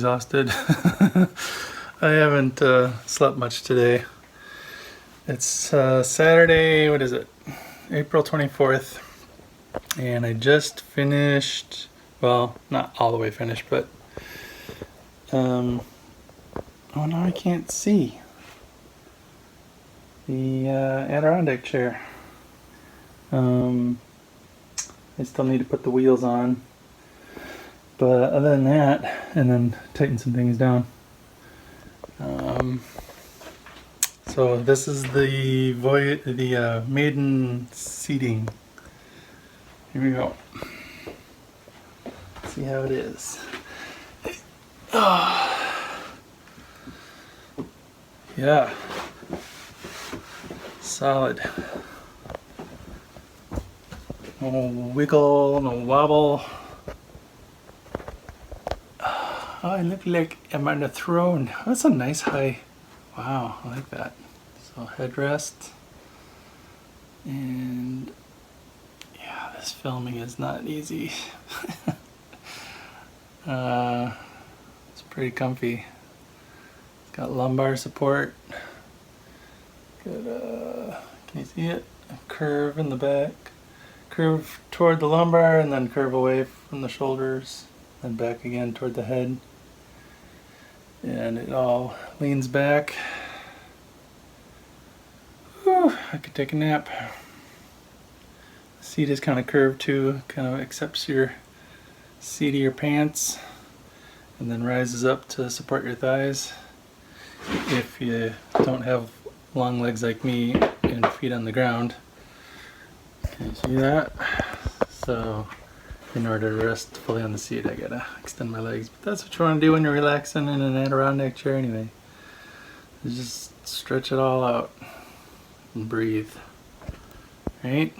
exhausted. I haven't slept much today. It's Saturday, what is it? April 24th. And I just finished, well, not all the way finished, but oh no, I can't see the Adirondack chair. I still need to put the wheels on, but other than that, and then tighten some things down. So this is the maiden seating. Here we go. Let's see how it is. Oh. Yeah. Solid. No wiggle, no wobble. Oh, I look like I'm on a throne. That's a nice high. Wow, I like that. So headrest. And yeah, this filming is not easy. It's pretty comfy. It's got lumbar support. Got can you see it? A curve in the back. Curve toward the lumbar and then curve away from the shoulders. Then back again toward the head. And it all leans back. Whew, I could take a nap. The seat is kind of curved too, kind of accepts your seat of your pants and then rises up to support your thighs. If you don't have long legs like me and feet on the ground. Can you see that? So in order to rest fully on the seat, I gotta extend my legs. But that's what you want to do when you're relaxing in an Adirondack chair anyway. Just stretch it all out and breathe. Right?